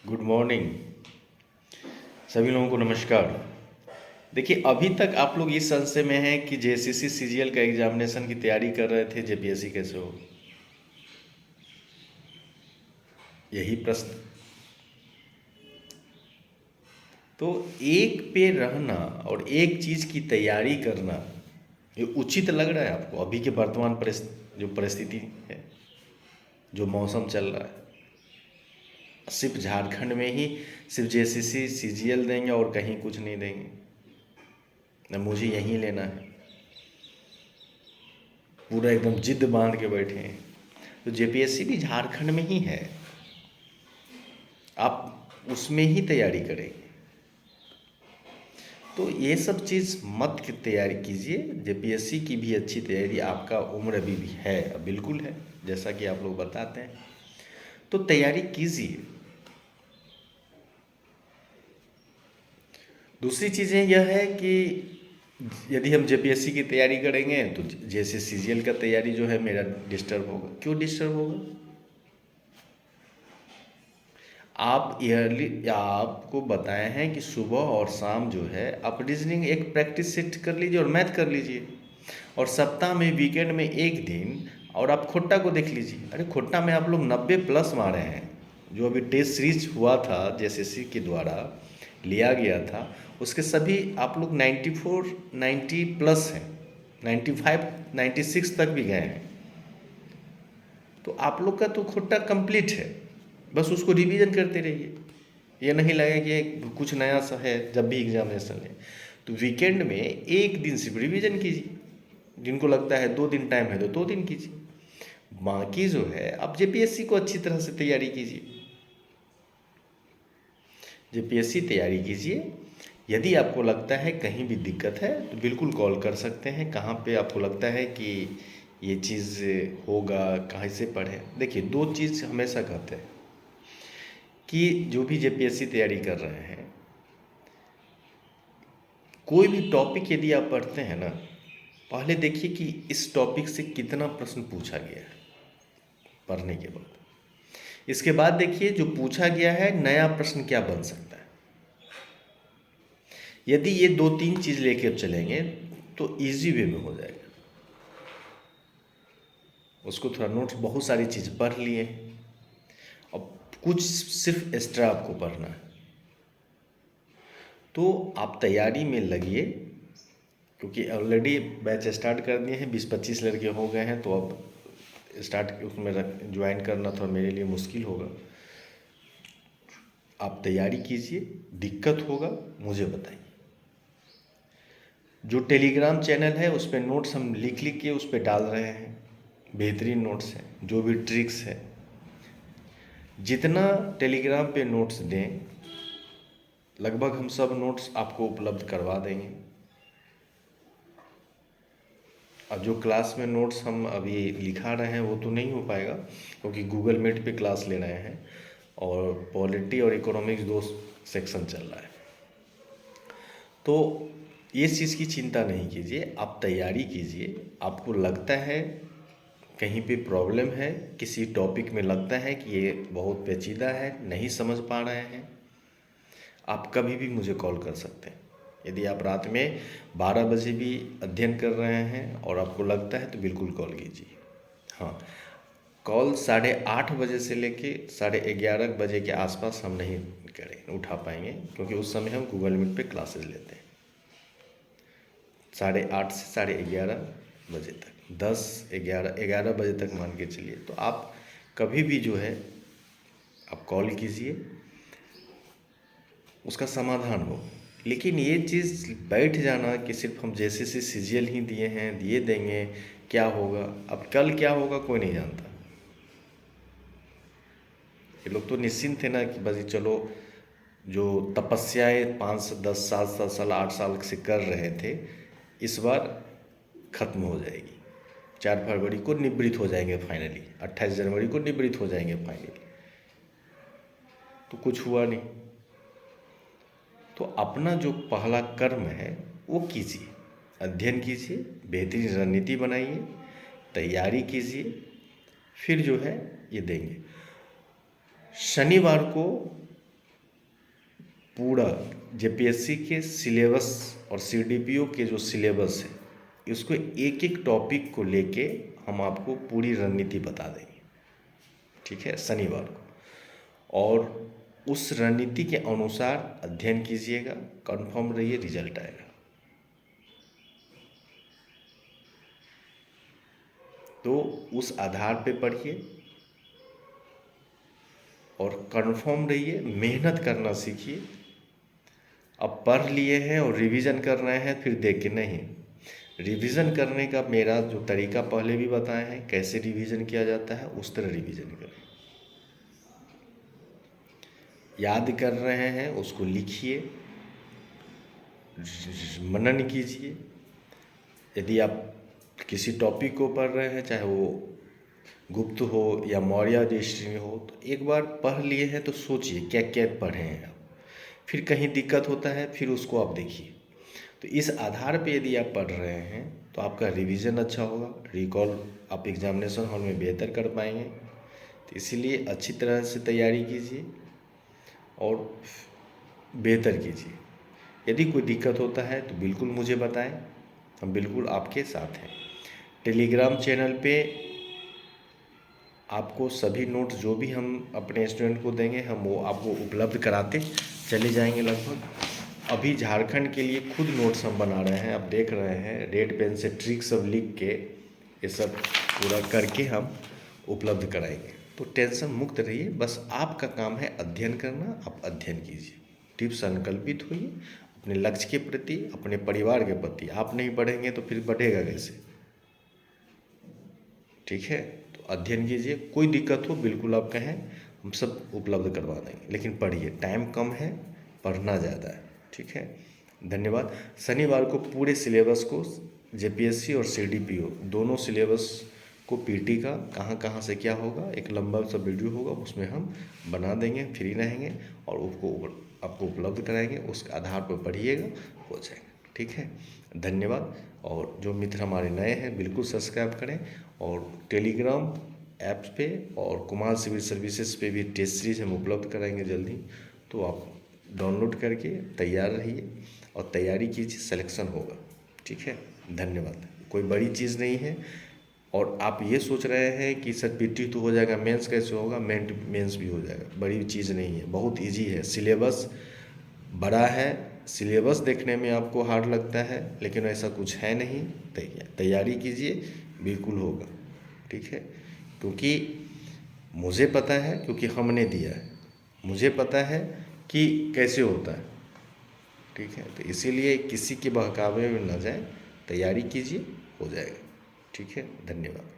Good morning. सभी लोगों को नमस्कार। देखिए, अभी तक आप लोग इस संशय में हैं कि जेएसएससी सीजीएल का एग्जामिनेशन की तैयारी कर रहे थे, जेपीएससी कैसे हो, यही प्रश्न। तो एक पे रहना और एक चीज़ की तैयारी करना, ये उचित लग रहा है आपको अभी के वर्तमान जो परिस्थिति है, जो मौसम चल रहा है? सिर्फ झारखंड में ही सिर्फ जेएसएससी सीजीएल देंगे और कहीं कुछ नहीं देंगे, ना मुझे यहीं लेना है, पूरा एकदम जिद बांध के बैठे हैं। तो जेपीएससी भी झारखंड में ही है, आप उसमें ही तैयारी करेंगे। तो ये सब चीज़ मत की तैयारी कीजिए। जेपीएससी की भी अच्छी तैयारी, आपका उम्र अभी भी है, बिल्कुल है, जैसा कि आप लोग बताते हैं, तो तैयारी कीजिए। दूसरी चीज़ें यह है कि यदि हम जेपीएससी की तैयारी करेंगे तो जैसे सीजीएल का तैयारी जो है मेरा डिस्टर्ब होगा। क्यों डिस्टर्ब होगा? आप ईयरली आपको बताए हैं कि सुबह और शाम जो है आप रीजनिंग एक प्रैक्टिस सेट कर लीजिए और मैथ कर लीजिए, और सप्ताह में वीकेंड में एक दिन और आप खोट्टा को देख लीजिए। अरे खोट्टा में आप लोग 90+ मारे हैं, जो अभी टेस्ट सीरीज हुआ था जेएसएससी के द्वारा लिया गया था, उसके सभी आप लोग 94 90+ हैं, 95 96 तक भी गए हैं। तो आप लोग का तो खुट्टा कंप्लीट है, बस उसको रिवीजन करते रहिए। ये नहीं लगे कि कुछ नया सा है जब भी एग्जामिनेशन है। तो वीकेंड में एक दिन सिर्फ रिवीजन कीजिए, जिनको लगता है 2 दिन टाइम है तो 2 दिन कीजिए। बाकी जो है आप जेपीएससी को अच्छी तरह से तैयारी कीजिए, जेपीएससी तैयारी कीजिए। यदि आपको लगता है कहीं भी दिक्कत है तो बिल्कुल कॉल कर सकते हैं। कहाँ पे आपको लगता है कि ये चीज़ होगा, कहाँ से पढ़े? देखिए, 2 चीज़ हमेशा कहते हैं कि जो भी जेपीएससी तैयारी कर रहे हैं, कोई भी टॉपिक यदि आप पढ़ते हैं ना, पहले देखिए कि इस टॉपिक से कितना प्रश्न पूछा गया है पढ़ने के बाद। इसके बाद देखिए जो पूछा गया है नया प्रश्न क्या बन सकता है। यदि ये 2-3 चीज़ लेके चलेंगे तो इजी वे में हो जाएगा। उसको थोड़ा नोट्स, बहुत सारी चीज़ पढ़ लिए, अब कुछ सिर्फ एक्स्ट्रा आपको पढ़ना है, तो आप तैयारी में लगिए। क्योंकि ऑलरेडी बैच स्टार्ट कर दिए हैं, 20-25 लड़के हो गए हैं, तो अब स्टार्ट उसमें ज्वाइन करना थोड़ा मेरे लिए मुश्किल होगा। आप तैयारी कीजिए, दिक्कत होगा मुझे बताइए। जो टेलीग्राम चैनल है उस पर नोट्स हम लिख लिख के उस पर डाल रहे हैं, बेहतरीन नोट्स हैं, जो भी ट्रिक्स है। जितना टेलीग्राम पे नोट्स दें, लगभग हम सब नोट्स आपको उपलब्ध करवा देंगे। अब जो क्लास में नोट्स हम अभी लिखा रहे हैं वो तो नहीं हो पाएगा, क्योंकि गूगल मीट पे क्लास ले रहे हैं और पॉलिटी और इकोनॉमिक्स 2 सेक्शन चल रहा है। तो ये चीज़ की चिंता नहीं कीजिए, आप तैयारी कीजिए। आपको लगता है कहीं पे प्रॉब्लम है, किसी टॉपिक में लगता है कि ये बहुत पेचीदा है, नहीं समझ पा रहे हैं, आप कभी भी मुझे कॉल कर सकते हैं। यदि आप रात में 12 बजे भी अध्ययन कर रहे हैं और आपको लगता है तो बिल्कुल कॉल कीजिए। हाँ, कॉल 8:30 बजे से लेके 11:30 बजे के आसपास हम नहीं उठा पाएंगे, क्योंकि उस समय हम गूगल मीट पे क्लासेस लेते हैं। 8:30 से 11:30 बजे तक, 10 11 बजे तक मान के चलिए। तो आप कभी भी जो है आप कॉल कीजिए, उसका समाधान हो। लेकिन ये चीज़ बैठ जाना कि सिर्फ हम जैसे से सीजीएल ही दिए हैं, दिए देंगे, क्या होगा, अब कल क्या होगा कोई नहीं जानता। ये लोग तो निश्चिंत थे ना कि बस चलो, जो तपस्याएं 5 10 साल 7 साल 8 साल से कर रहे थे, इस बार खत्म हो जाएगी। 4 फरवरी को निवृत्त हो जाएंगे फाइनली, 28 जनवरी को निवृत्त हो जाएंगे फाइनली। तो कुछ हुआ नहीं। तो अपना जो पहला कर्म है वो कीजिए, अध्ययन कीजिए, बेहतरीन रणनीति बनाइए, तैयारी कीजिए, फिर जो है ये देंगे। शनिवार को पूरा जेपीएससी के सिलेबस और सीडीपीओ के जो सिलेबस है, इसको एक एक टॉपिक को लेके हम आपको पूरी रणनीति बता देंगे, ठीक है, शनिवार को। और उस रणनीति के अनुसार अध्ययन कीजिएगा, कंफर्म रहिए, रिजल्ट आएगा। तो उस आधार पे पढ़िए और कंफर्म रहिए, मेहनत करना सीखिए। अब पढ़ लिए हैं और रिवीजन कर रहे हैं फिर देख के नहीं, रिवीजन करने का मेरा जो तरीका पहले भी बताए हैं, कैसे रिवीजन किया जाता है, उस तरह रिवीजन करें। याद कर रहे हैं उसको लिखिए, मनन कीजिए। यदि आप किसी टॉपिक को पढ़ रहे हैं, चाहे वो गुप्त हो या मौर्य हिस्ट्री में हो, तो एक बार पढ़ लिए हैं तो सोचिए क्या क्या पढ़े हैं आप, फिर कहीं दिक्कत होता है फिर उसको आप देखिए। तो इस आधार पे यदि आप पढ़ रहे हैं तो आपका रिवीजन अच्छा होगा, रिकॉल आप एग्जामिनेशन हॉल में बेहतर कर पाएंगे। तो इसीलिए अच्छी तरह से तैयारी कीजिए और बेहतर कीजिए। यदि कोई दिक्कत होता है तो बिल्कुल मुझे बताएं, हम बिल्कुल आपके साथ हैं। टेलीग्राम चैनल पे आपको सभी नोट जो भी हम अपने स्टूडेंट को देंगे, हम वो आपको उपलब्ध कराते चले जाएंगे। लगभग अभी झारखंड के लिए खुद नोट्स हम बना रहे हैं, आप देख रहे हैं, रेड पेन से ट्रिक सब लिख के ये सब पूरा करके हम उपलब्ध कराएंगे। तो टेंशन मुक्त रहिए, बस आपका काम है अध्ययन करना, आप अध्ययन कीजिए, टिप संकल्पित होइए अपने लक्ष्य के प्रति, अपने परिवार के प्रति। आप नहीं पढ़ेंगे तो फिर बढ़ेगा कैसे, ठीक है। तो अध्ययन कीजिए, कोई दिक्कत हो बिल्कुल आप कहें, हम सब उपलब्ध करवा देंगे, लेकिन पढ़िए, टाइम कम है, पढ़ना ज़्यादा है, ठीक है। धन्यवाद। शनिवार को पूरे सिलेबस को, जेपीएससी और सीडीपीओ दोनों सिलेबस को, पीटी का कहाँ कहाँ से क्या होगा, एक लंबा सा वीडियो होगा, उसमें हम बना देंगे, फ्री रहेंगे और उसको आपको उपलब्ध कराएंगे। उसके आधार पर पढ़िएगा, हो जाएगा, ठीक है। धन्यवाद। और जो मित्र हमारे नए हैं बिल्कुल सब्सक्राइब करें, और टेलीग्राम ऐप्स पे और कुमार सिविल सर्विसेज पे भी टेस्ट सीरीज हम उपलब्ध कराएंगे जल्दी। तो आप डाउनलोड करके तैयार रहिए और तैयारी कीजिए, सिलेक्शन होगा, ठीक है। धन्यवाद। कोई बड़ी चीज़ नहीं है। और आप ये सोच रहे हैं कि सर पीटी तो हो जाएगा, मेंस कैसे होगा, मेंस भी हो जाएगा, बड़ी चीज़ नहीं है, बहुत इजी है। सिलेबस बड़ा है, सिलेबस देखने में आपको हार्ड लगता है, लेकिन ऐसा कुछ है नहीं। तैयारी कीजिए, बिल्कुल होगा, ठीक है। क्योंकि मुझे पता है, क्योंकि हमने दिया है, मुझे पता है कि कैसे होता है, ठीक है। तो इसीलिए किसी के बहकावे में न जाए, तैयारी कीजिए, हो जाएगा, ठीक है। धन्यवाद।